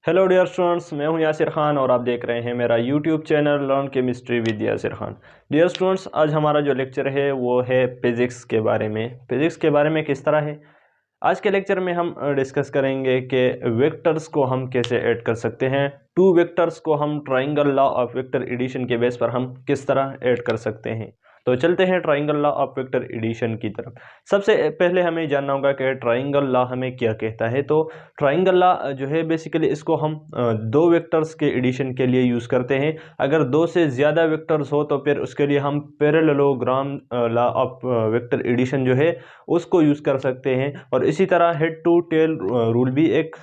Hello dear students, मैं हूं यासिर खान और आप देख रहे हैं मेरा YouTube channel learn chemistry with Yasir Khan. Dear students, आज हमारा जो लेक्चर है वो है फिज़िक्स के बारे में। फिज़िक्स के बारे में किस तरह है, आज के लेक्चर में हम डिस्कस करेंगे कि वेक्टर्स को हम कैसे ऐड कर सकते हैं। टू वेक्टर्स को हम triangle law of vector addition के बेस पर हम किस तरह ऐड कर सकते हैं। तो चलते हैं triangle law of vector addition की तरफ। सबसे पहले हमें जानना होगा कि ट्राइंगल लॉ हमें क्या कहता है। तो ट्राइंगल लॉ जो है बेसिकली इसको हम दो वेक्टर्स के एडिशन के लिए यूज़ करते हैं। अगर दो से ज़्यादा वेक्टर्स हो तो फिर उसके लिए हम parallelogram law of vector addition जो है उसको यूज़ कर सकते हैं। और इसी तरह हेड टू टेल रूल भी एक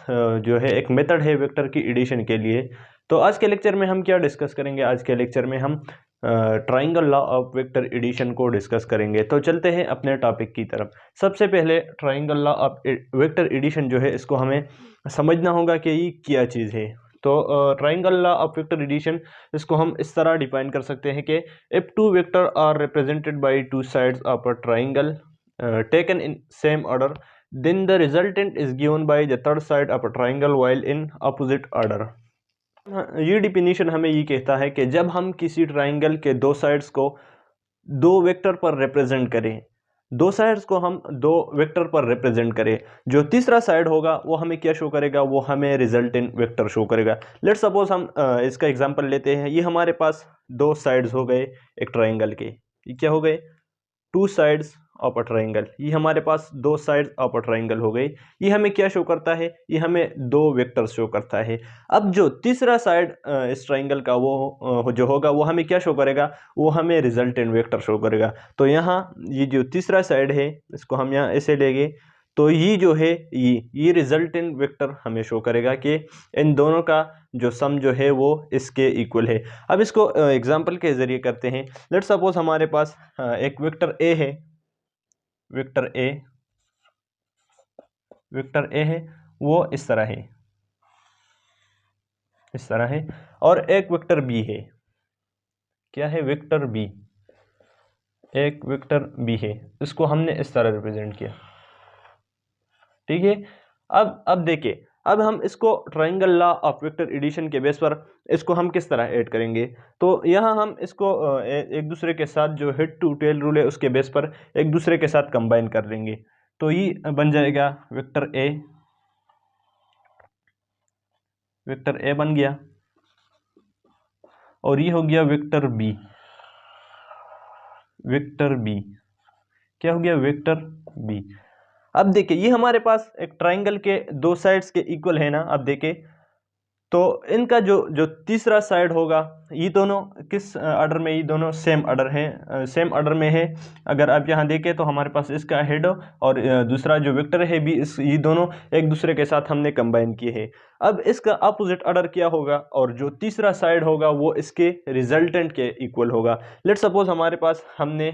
जो है एक मेथड है वेक्टर की एडिशन के लिए। तो आज के लेक्चर में हम क्या डिस्कस करेंगे, आज के लेक्चर में हम triangle law of vector addition को डिस्कस करेंगे। तो चलते हैं अपने टॉपिक की तरफ। सबसे पहले triangle law of vector addition जो है इसको हमें समझना होगा कि ये क्या चीज़ है। तो triangle law of vector addition इसको हम इस तरह डिफाइन कर सकते हैं कि if two vector are represented by two sides of a triangle taken in same order, then the resultant is given by the third side of a triangle while in opposite order। ये definition हमें ये कहता है कि जब हम किसी triangle के दो साइड्स को दो वेक्टर पर रिप्रेजेंट करें, दो साइड्स को हम दो वेक्टर पर रिप्रेजेंट करें, जो तीसरा साइड होगा वो हमें क्या शो करेगा, वो हमें रिजल्टेंट वेक्टर शो करेगा। लेट्स सपोज हम इसका एग्जांपल लेते हैं। ये हमारे पास दो साइड्स हो गए एक ट्राइंगल के। ये क्या हो गए, to sides of a triangle. ये हमारे पास दो साइड्स ऑफ अ ट्राइंगल हो गई। ये हमें क्या शो करता है, ये हमें दो वेक्टर्स शो करता है। अब जो तीसरा साइड इस ट्राइंगल का वो जो होगा वो हमें क्या शो करेगा, वो हमें रिजल्टेंट वेक्टर शो करेगा। तो यहाँ ये जो तीसरा साइड है इसको हम यहाँ ऐसे लेंगे, तो ये जो है ये रिजल्टेंट वेक्टर हमें शो करेगा कि इन दोनों का जो सम जो है वो इसके इक्वल है। अब इसको एग्जांपल के ज़रिए करते हैं। लेट्स सपोज हमारे पास एक वेक्टर ए है, वेक्टर ए, वेक्टर ए है वो इस तरह है, इस तरह है। और एक वेक्टर बी है, क्या है, वेक्टर बी, एक वेक्टर बी है, इसको हमने इस तरह रिप्रेजेंट किया। ठीक है। अब देखिए, अब हम इसको triangle law of vector addition के बेस पर इसको हम किस तरह ऐड करेंगे। तो यहाँ हम इसको एक दूसरे के साथ जो हेड टू टेल रूल है उसके बेस पर एक दूसरे के साथ कंबाइन कर देंगे। तो ये बन जाएगा वेक्टर ए, वेक्टर ए बन गया, और ये हो गया वेक्टर बी, वेक्टर बी, क्या हो गया, वेक्टर बी। अब देखिए ये हमारे पास एक ट्राइंगल के दो साइड्स के इक्वल है ना। अब देखिए तो इनका जो जो तीसरा साइड होगा, ये दोनों किस ऑर्डर में, ये दोनों सेम ऑर्डर हैं, सेम ऑर्डर में है। अगर आप यहाँ देखें तो हमारे पास इसका हेड और दूसरा जो वेक्टर है भी इस, ये दोनों एक दूसरे के साथ हमने कंबाइन किए हैं। अब इसका अपोजिट ऑर्डर क्या होगा, और जो तीसरा साइड होगा वो इसके रिजल्टेंट के इक्वल होगा। लेट्स सपोज हमारे पास हमने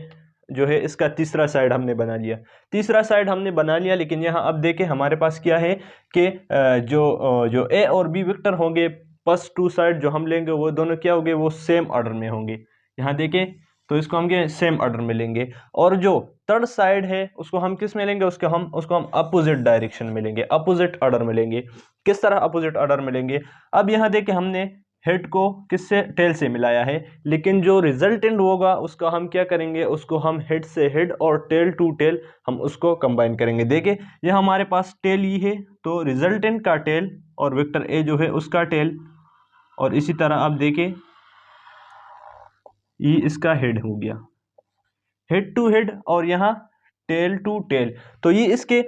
जो है इसका तीसरा साइड हमने बना लिया, तीसरा साइड हमने बना लिया, लेकिन यहाँ अब देखें हमारे पास क्या है कि जो ए और बी वेक्टर होंगे फर्स्ट टू साइड जो हम लेंगे वो दोनों क्या होंगे, वो सेम ऑर्डर में होंगे। यहाँ देखें तो इसको हम क्या सेम ऑर्डर में लेंगे, और जो थर्ड साइड है उसको हम किस में लेंगे, उसको हम अपोजिट डायरेक्शन में लेंगे, अपोजिट ऑर्डर में लेंगे। किस तरह अपोजिट ऑर्डर में लेंगे, अब यहाँ देखें हमने हेड को किससे, टेल से मिलाया है, लेकिन जो रिजल्टेंट होगा उसका हम क्या करेंगे, उसको हम हेड से हेड और टेल टू टेल हम उसको कंबाइन करेंगे। देखिए ये हमारे पास टेल ही है, तो रिजल्टेंट का टेल और वेक्टर ए जो है उसका टेल, और इसी तरह आप देखें ये इसका हेड हो गया, हेड टू हेड, और यहाँ टेल टू टेल। तो ये इसके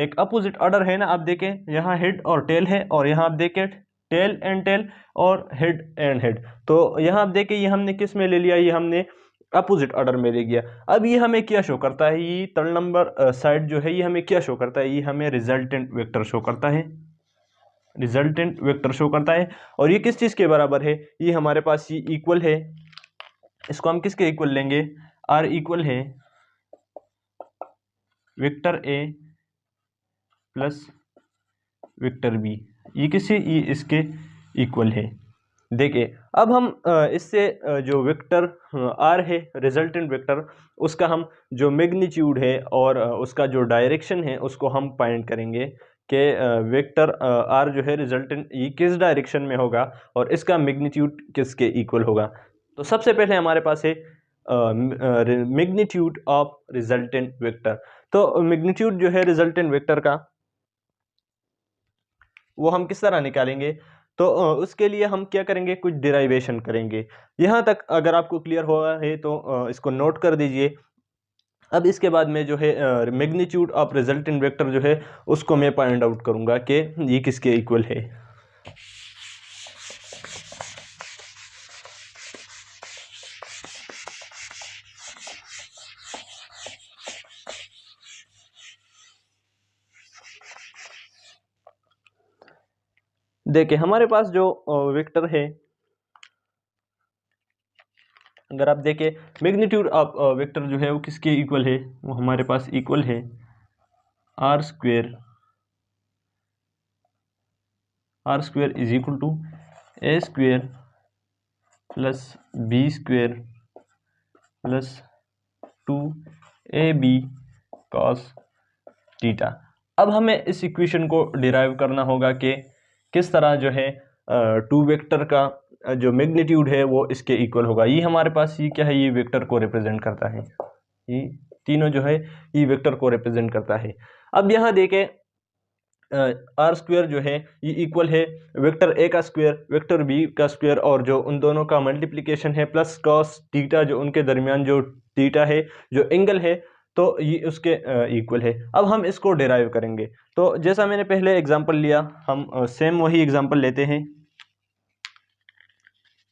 एक अपोजिट ऑर्डर है ना। आप देखें यहाँ हेड और टेल है, और यहाँ आप देखें टेल एंड टेल और हेड एंड हेड। तो यहाँ आप देखें ये हमने किस में ले लिया, ये हमने अपोजिट ऑर्डर में ले गया। अब ये हमें क्या शो करता है, ये थर्ड नंबर साइड जो है ये हमें क्या शो करता है, ये हमें रिजल्टेंट वेक्टर शो करता है, रिजल्टेंट वेक्टर शो करता है। और ये किस चीज़ के बराबर है, ये हमारे पास ये इक्वल है, इसको हम किसके इक्वल लेंगे, आर इक्वल है vector A plus vector B, ये किसी, ये इसके इक्वल है। देखिए अब हम इससे जो वेक्टर आर है रिजल्टेंट वेक्टर, उसका हम जो मैग्नीट्यूड है और उसका जो डायरेक्शन है उसको हम फाइंड करेंगे कि वेक्टर आर जो है रिजल्टेंट ये किस डायरेक्शन में होगा और इसका मैग्नीट्यूड किसके इक्वल होगा। तो सबसे पहले हमारे पास है मैग्नीट्यूड ऑफ रिजल्टेंट वेक्टर। तो मैग्नीट्यूड जो है रिजल्टेंट वेक्टर का वो हम किस तरह निकालेंगे, तो उसके लिए हम क्या करेंगे, कुछ डिराइवेशन करेंगे। यहाँ तक अगर आपको क्लियर हुआ है तो इसको नोट कर दीजिए। अब इसके बाद में जो है मैग्नीट्यूड ऑफ रिजल्टेंट वेक्टर जो है उसको मैं फाइंड आउट करूंगा कि ये किसके इक्वल है। देखिए हमारे पास जो वेक्टर है, अगर आप देखें मैग्नीट्यूड ऑफ वेक्टर जो है वो किसके इक्वल है, वो हमारे पास इक्वल है R square is equal to A square plus B square plus 2ab cos theta. अब हमें इस इक्वेशन को डिराइव करना होगा कि किस तरह जो है टू वेक्टर का जो मैग्नीट्यूड है वो इसके इक्वल होगा। ये हमारे पास ये क्या है, ये वेक्टर को रिप्रेजेंट करता है, ये तीनों जो है ये वेक्टर को रिप्रेजेंट करता है। अब यहाँ देखें आर स्क्वेयर जो है ये इक्वल है वेक्टर ए का स्क्वायर वेक्टर बी का स्क्वायर और जो उन दोनों का मल्टीप्लिकेशन है प्लस कॉस थीटा, जो उनके दरमियान जो थीटा है जो एंगल है तो ये उसके इक्वल है। अब हम इसको डिराइव करेंगे। तो जैसा मैंने पहले एग्जांपल लिया, हम सेम वही एग्जांपल लेते हैं।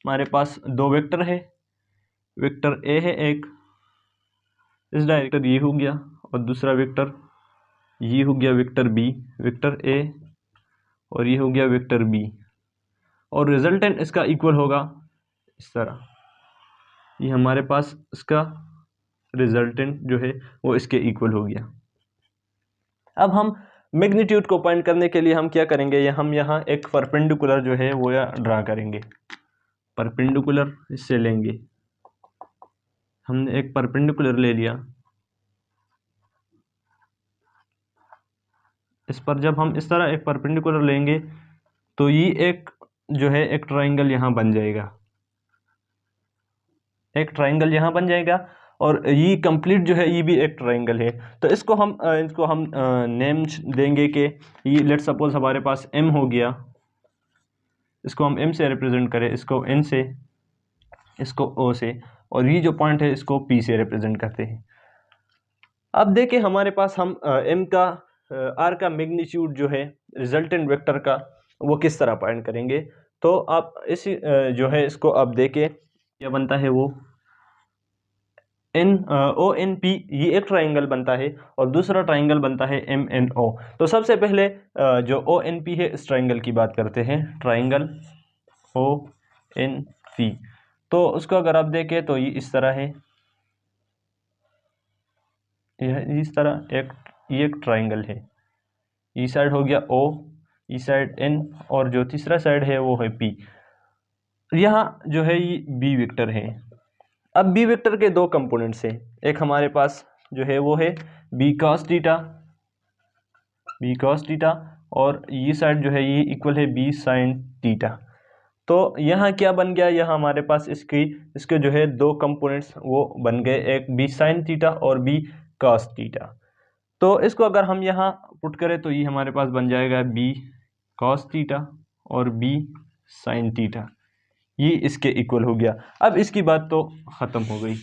हमारे पास दो वेक्टर है, वेक्टर ए है एक, इस डायरेक्टर ये हो गया और दूसरा वेक्टर ये हो गया वेक्टर बी, वेक्टर ए और ये हो गया वेक्टर बी, और रिजल्टेंट इसका इक्वल होगा इस तरह। ये हमारे पास इसका रिजल्टेंट जो है वो इसके इक्वल हो गया। अब हम मैग्नीट्यूड को फाइंड करने के लिए हम क्या करेंगे, हम यहाँ एक परपेंडिकुलर जो है वो ड्रा करेंगे। परपेंडिकुलर इससे लेंगे, हमने एक परपेंडिकुलर ले लिया, इस पर जब हम इस तरह एक परपेंडिकुलर लेंगे तो ये एक जो है एक ट्राइंगल यहाँ बन जाएगा, एक ट्राइंगल यहाँ बन जाएगा और ये कंप्लीट जो है ये भी एक ट्राइंगल है। तो इसको हम नेम देंगे कि ये लेट सपोज हमारे पास एम हो गया, इसको हम एम से रिप्रेजेंट करें, इसको एन से, इसको ओ से, और ये जो पॉइंट है इसको पी से रिप्रेजेंट करते हैं। अब देखिए हमारे पास हम एम का आर का मैग्नीट्यूड जो है रिजल्टेंट वेक्टर का वो किस तरह फाइंड करेंगे। तो आप इस जो है इसको आप देखें क्या बनता है, वो एन ओ एन पी ये एक ट्राइंगल बनता है और दूसरा ट्राइंगल बनता है एम एन ओ। तो सबसे पहले जो ओ एन पी है इस ट्राइंगल की बात करते हैं, ट्राइंगल ओ एन पी। तो उसको अगर आप देखें तो ये इस तरह है, यह इस तरह ये एक ट्राइंगल है, ई साइड हो गया ओ, ई साइड एन और जो तीसरा साइड है वो है पी। यहाँ जो है ये बी वेक्टर है। अब बी वेक्टर के दो कंपोनेंट्स हैं, एक हमारे पास जो है वो है बी कॉस थीटा और ये साइड जो है ये इक्वल है बी साइन थीटा। तो यहाँ क्या बन गया, यहाँ हमारे पास इसके जो है दो कंपोनेंट्स वो बन गए, एक बी साइन थीटा और बी कॉस थीटा। तो इसको अगर हम यहाँ पुट करें तो ये हमारे पास बन जाएगा बी कॉस थीटा और बी साइन थीटा, ये इसके इक्वल हो गया। अब इसकी बात तो ख़त्म हो गई,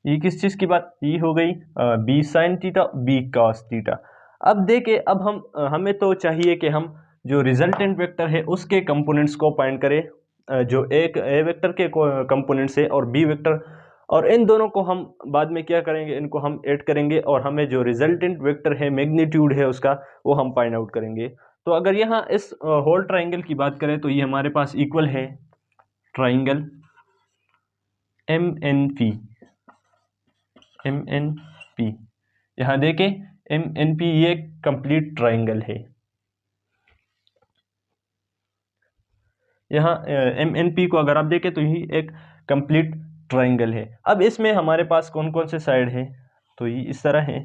ये किस चीज़ की बात, ये हो गई B sine theta B cos theta. अब देखिए अब हमें तो चाहिए कि हम जो रिजल्टेंट वेक्टर है उसके कंपोनेंट्स को फाइंड करें, जो एक ए वेक्टर के कंपोनेंट्स है और बी वेक्टर, और इन दोनों को हम बाद में क्या करेंगे, इनको हम ऐड करेंगे और हमें जो रिजल्टेंट वेक्टर है मैग्नीट्यूड है उसका वो हम फाइंड आउट करेंगे। तो अगर यहाँ इस होल ट्राइंगल की बात करें तो ये हमारे पास इक्वल है ट्राइंगल एम एन पी। यहाँ देखें एम एन पी ये कंप्लीट ट्राइंगल है, यहाँ एम एन पी को अगर आप देखें तो ये एक कंप्लीट ट्राइंगल है। अब इसमें हमारे पास कौन कौन से साइड है, तो ये इस तरह है,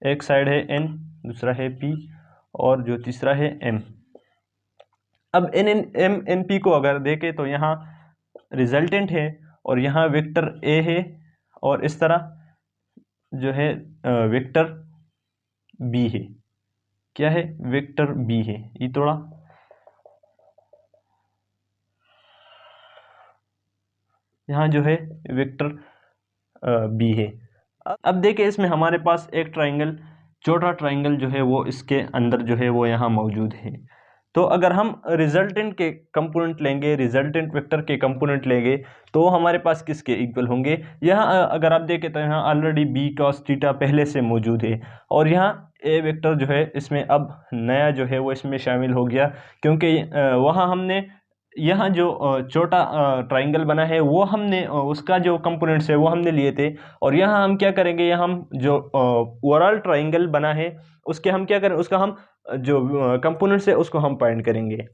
एक साइड है n, दूसरा है p और जो तीसरा है m। अब n m n p को अगर देखें तो यहाँ रिजल्टेंट है और यहाँ वेक्टर a है और इस तरह जो है वेक्टर b है। क्या है? वेक्टर b है। ये थोड़ा यहाँ जो है वेक्टर b है। अब देखिए इसमें हमारे पास एक ट्राइंगल, छोटा ट्राइंगल जो है वो इसके अंदर जो है वो यहाँ मौजूद है। तो अगर हम रिजल्टेंट के कंपोनेंट लेंगे, रिजल्टेंट वेक्टर के कंपोनेंट लेंगे तो हमारे पास किसके इक्वल होंगे? यहाँ अगर आप देखें तो यहाँ ऑलरेडी b cos थीटा पहले से मौजूद है और यहाँ a वेक्टर जो है इसमें अब नया जो है वो इसमें शामिल हो गया, क्योंकि वहाँ हमने यहाँ जो छोटा ट्राइंगल बना है वो हमने उसका जो कंपोनेंट्स है वो हमने लिए थे। और यहाँ हम क्या करेंगे, यहाँ हम जो ओवरऑल ट्राइंगल बना है उसके हम क्या करें, उसका हम जो कंपोनेंट्स है उसको हम फाइंड करेंगे।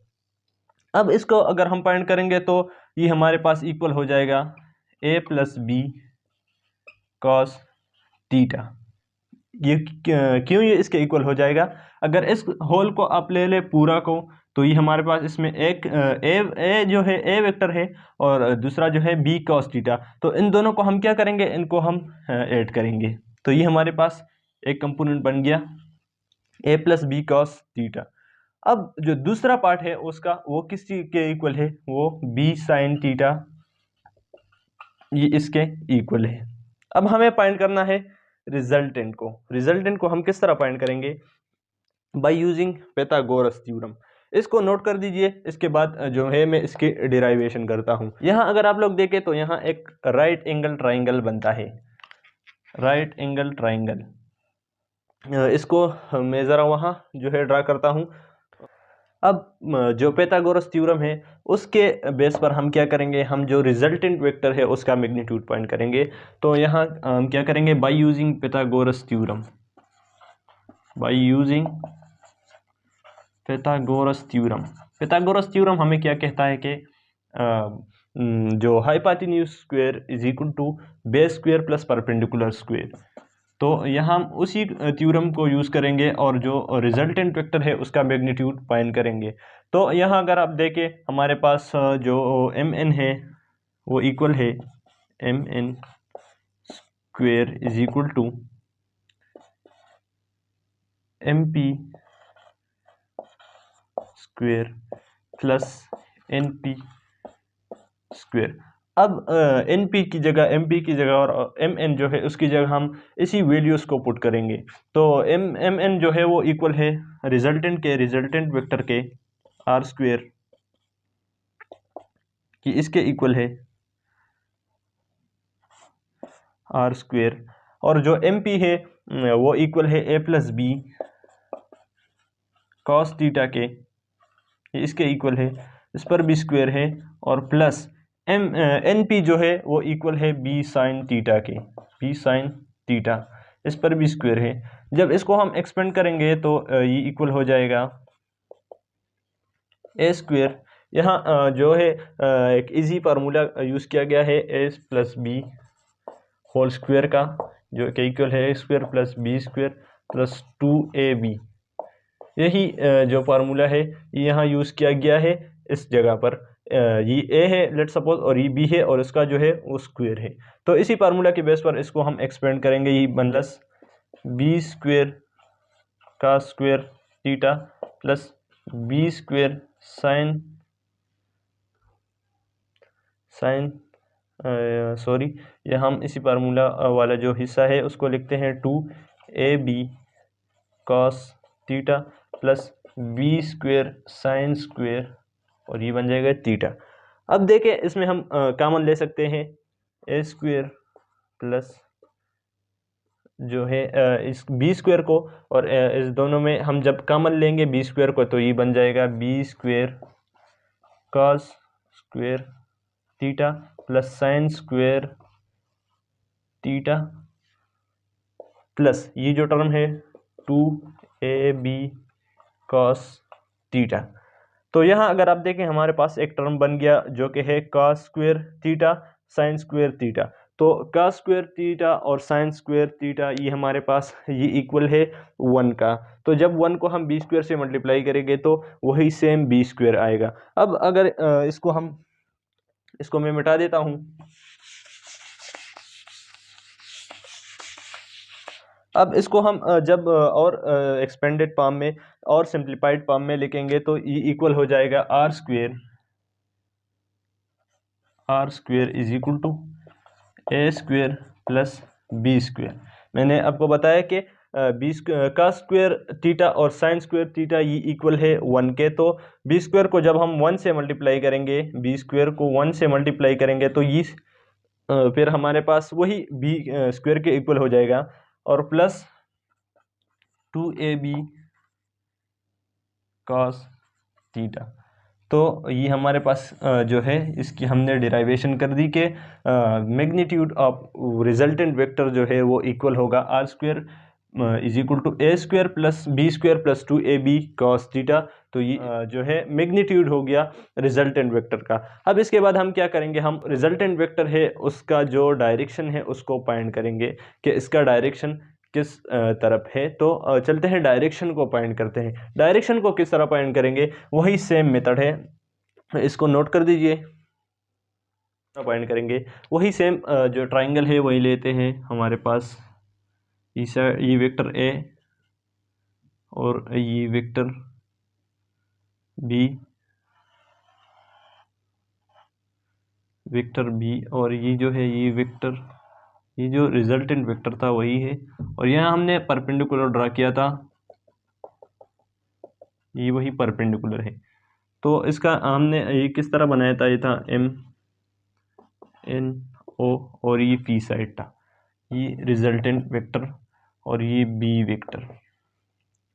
अब इसको अगर हम फाइंड करेंगे तो ये हमारे पास इक्वल हो जाएगा a plus B cos theta. ये क्यों ये इसके इक्वल हो जाएगा? अगर इस होल को आप ले ले पूरा को तो ये हमारे पास इसमें एक ए जो है ए वेक्टर है और दूसरा जो है बी कॉस थीटा। तो इन दोनों को हम क्या करेंगे, इनको हम ऐड करेंगे। तो ये हमारे पास एक कंपोनेंट बन गया ए प्लस बी कॉस थीटा। अब जो दूसरा पार्ट है उसका वो किस चीज के इक्वल है? वो बी साइन थीटा, ये इसके इक्वल है। अब हमें फाइंड करना है रिजल्टेंट को। रिजल्टेंट को हम किस तरह फाइंड करेंगे? By using Pythagoras theorem. इसको नोट कर दीजिए, इसके बाद जो है मैं इसकी डेरिवेशन करता हूँ। यहाँ अगर आप लोग देखें तो यहाँ एक राइट एंगल ट्राइंगल बनता है, राइट एंगल ट्राइंगल। इसको मैं ज़रा वहाँ जो है ड्रा करता हूँ। अब जो पाइथागोरस थ्योरम है उसके बेस पर हम क्या करेंगे, हम जो रिजल्टेंट वेक्टर है उसका मैग्नीट्यूड फाइंड करेंगे। तो यहाँ हम क्या करेंगे, by using Pythagoras theorem, by using Pythagoras theorem. Pythagoras theorem हमें क्या कहता है कि जो hypotenuse square is equal to base square plus perpendicular square. तो यहाँ हम उसी थ्योरम को यूज़ करेंगे और जो रिजल्टेंट वेक्टर है उसका मैग्नीट्यूड फाइंड करेंगे। तो यहाँ अगर आप देखें हमारे पास जो एम एन है वो इक्वल है M N square is equal to M P square plus N P square. अब एन पी की जगह एम पी की जगह और एम एन जो है उसकी जगह हम इसी वैल्यूज़ को पुट करेंगे। तो एम एन जो है वो इक्वल है रिजल्टेंट वेक्टर के आर स्क्वायर कि इसके इक्वल है आर स्क्वायर, और जो एम पी है वो इक्वल है A plus B cos theta के, इसके इक्वल है, इस पर बी स्क्वायर है, और प्लस एन पी जो है वो इक्वल है बी साइन थीटा के, बी साइन थीटा, इस पर बी स्क्वायर है। जब इसको हम एक्सपेंड करेंगे तो ये इक्वल हो जाएगा ए स्क्वायर। यहाँ जो है एक इजी फार्मूला यूज़ किया गया है A plus B whole square का, जो कि इक्वल है A square plus B square plus 2ab। यही जो फार्मूला है ये यहाँ यूज़ किया गया है इस जगह पर। ये ए है लेट सपोज और ये बी है और इसका जो है वो स्क्वायर है। तो इसी फार्मूला के बेस पर इसको हम एक्सपेंड करेंगे, ये प्लस बी स्क्वायर का square theta plus B square sine sorry, ये हम इसी फार्मूला वाला जो हिस्सा है उसको लिखते हैं 2ab cos theta plus B square sine square, और ये बन जाएगा थीटा। अब देखें इसमें हम कॉमन ले सकते हैं ए स्क्वायर प्लस जो है इस बी स्क्वायर को, और इस दोनों में हम जब कॉमन लेंगे बी स्क्वायर को तो ये बन जाएगा B square cos square theta plus sine square theta plus ये जो टर्म है 2ab cos थीटा। तो यहाँ अगर आप देखें हमारे पास एक टर्म बन गया जो कि है cos square theta sine square theta. तो cos स्क्वायर थीटा और sin स्क्वायर थीटा ये हमारे पास ये इक्वल है 1 का। तो जब 1 को हम बी स्क्वायर से मल्टीप्लाई करेंगे तो वही सेम बी स्क्वायर आएगा। अब अगर इसको मैं मिटा देता हूँ। अब इसको हम जब और एक्सपेंडेड फॉर्म में और सिंप्लीफाइड फॉर्म में लिखेंगे तो ये इक्वल हो जाएगा R square is equal to A square plus B square. मैंने आपको बताया कि cos स्क्वेयर थीटा और sin स्क्वेयर थीटा ये इक्वल है 1 के। तो बी स्क्वेयर को जब हम 1 से मल्टीप्लाई करेंगे, बी स्क्वेयर को 1 से मल्टीप्लाई करेंगे तो ये फिर हमारे पास वही बी स्क्वेयर के इक्वल हो जाएगा और प्लस 2ab cos थीटा। तो ये हमारे पास जो है इसकी हमने डिराइवेशन कर दी कि मैग्नीट्यूड ऑफ रिजल्टेंट वेक्टर जो है वो इक्वल होगा R square is equal to A square plus B square plus 2ab cos theta. तो ये जो है मैग्नीट्यूड हो गया रिजल्टेंट वेक्टर का। अब इसके बाद हम क्या करेंगे, हम रिजल्टेंट वेक्टर है उसका जो डायरेक्शन है उसको फाइंड करेंगे कि इसका डायरेक्शन किस तरफ है। तो चलते हैं डायरेक्शन को फाइंड करते हैं। डायरेक्शन को किस तरह फाइंड करेंगे, वही सेम मेथड है, इसको नोट कर दीजिए। फाइंड करेंगे वही सेम जो ट्राइंगल है वही लेते हैं। हमारे पास ये वेक्टर ए और ये वेक्टर बी और ये जो है ये वेक्टर, ये जो रिजल्टेंट वेक्टर था वही है। और यहाँ हमने परपेंडिकुलर ड्रा किया था, ये वही परपेंडिकुलर है। तो इसका हमने ये किस तरह बनाया था, ये था MNO और ये पी साइड था, ये रिजल्टेंट वेक्टर और ये बी वेक्टर।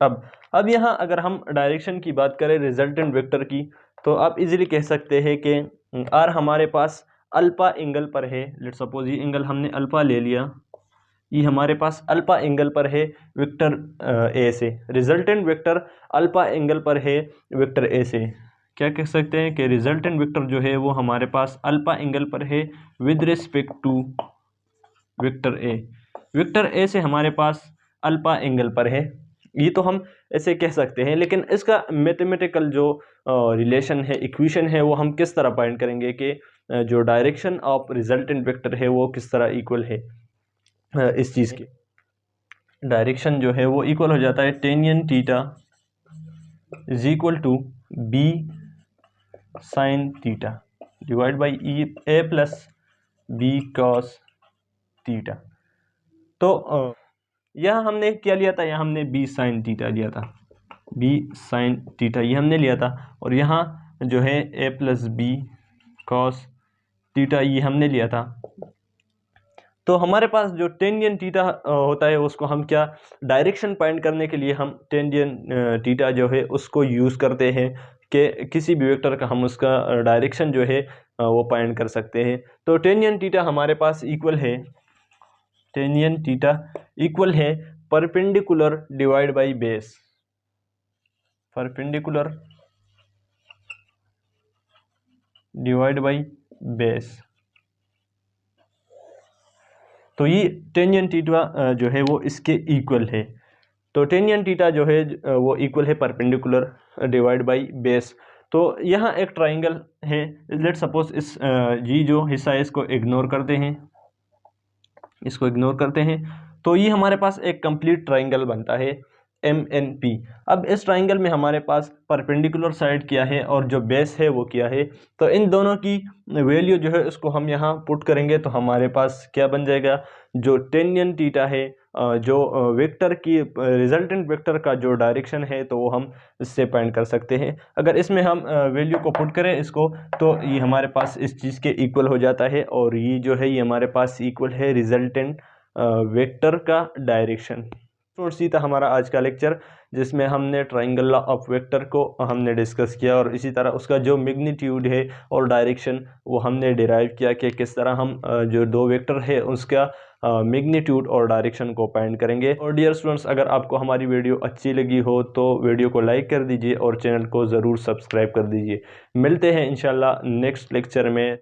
अब यहाँ अगर हम डायरेक्शन की बात करें रिजल्टेंट वेक्टर की, तो आप इजीली कह सकते हैं कि आर हमारे पास अल्फा एंगल पर है। लेट सपोज ये एंगल हमने अल्फा ले लिया, ये हमारे पास अल्फा एंगल पर है वेक्टर ए से। रिजल्टेंट वेक्टर अल्फा एंगल पर है वेक्टर ए से। क्या कह सकते हैं कि रिजल्टेंट वेक्टर जो है वो हमारे पास अल्फा एंगल पर है with respect to vector A. Vector A से हमारे पास अल्फा एंगल पर है, ये तो हम ऐसे कह सकते हैं। लेकिन इसका मैथमेटिकल जो रिलेशन है, इक्वेशन है, वो हम किस तरह फाइंड करेंगे कि जो डायरेक्शन ऑफ रिजल्टेंट वेक्टर है वो किस तरह इक्वल है इस चीज़ की। डायरेक्शन जो है वो इक्वल हो जाता है tan theta is equal to B sine theta divide by A plus B cos theta. तो यहाँ हमने क्या लिया था, यहाँ हमने बी साइन थीटा लिया था, बी साइन थीटा ये हमने लिया था। और यहाँ जो है A plus B cos theta ये हमने लिया था। तो हमारे पास जो टेंजेंट थीटा होता है उसको हम क्या डायरेक्शन फाइंड करने के लिए हम टेंजेंट थीटा जो है उसको यूज़ करते हैं कि किसी भी वेक्टर का हम उसका डायरेक्शन जो है वो फाइंड कर सकते हैं। तो टेंजेंट थीटा हमारे पास इक्वल है, टेंजेंट थीटा इक्वल है perpendicular divide by base, perpendicular divide by base. तो ये टेंजेंट थीटा जो है वो इसके इक्वल है। तो टेंजेंट थीटा जो है वो इक्वल है परपेंडिकुलर डिवाइड बाई बेस। तो यहाँ एक ट्राइंगल है, लेट सपोज इस ये जो हिस्सा है इसको इग्नोर करते हैं, इसको इग्नोर करते हैं। तो ये हमारे पास एक कंप्लीट ट्राइंगल बनता है MNP। अब इस ट्राइंगल में हमारे पास परपेंडिकुलर साइड क्या है और जो बेस है वो क्या है। तो इन दोनों की वैल्यू जो है उसको हम यहाँ पुट करेंगे तो हमारे पास क्या बन जाएगा, जो टेंजेंट थीटा है जो वेक्टर की रिजल्टेंट वेक्टर का जो डायरेक्शन है तो वो हम इससे फाइंड कर सकते हैं। अगर इसमें हम वैल्यू को पुट करें इसको तो ये हमारे पास इस चीज़ के इक्वल हो जाता है और ये जो है ये हमारे पास इक्वल है रिजल्टेंट वेक्टर का डायरेक्शन। तो सी था हमारा आज का लेक्चर जिसमें हमने ट्राइंगल लॉ ऑफ वेक्टर को हमने डिस्कस किया और इसी तरह उसका जो मैग्नीट्यूड है और डायरेक्शन वो हमने डिराइव किया कि किस तरह हम जो दो वेक्टर है उसका मैग्नीट्यूड और डायरेक्शन को फाइंड करेंगे। और डियर स्टूडेंट्स, अगर आपको हमारी वीडियो अच्छी लगी हो तो वीडियो को लाइक कर दीजिए और चैनल को ज़रूर सब्सक्राइब कर दीजिए। मिलते हैं इंशाल्लाह नेक्स्ट लेक्चर में।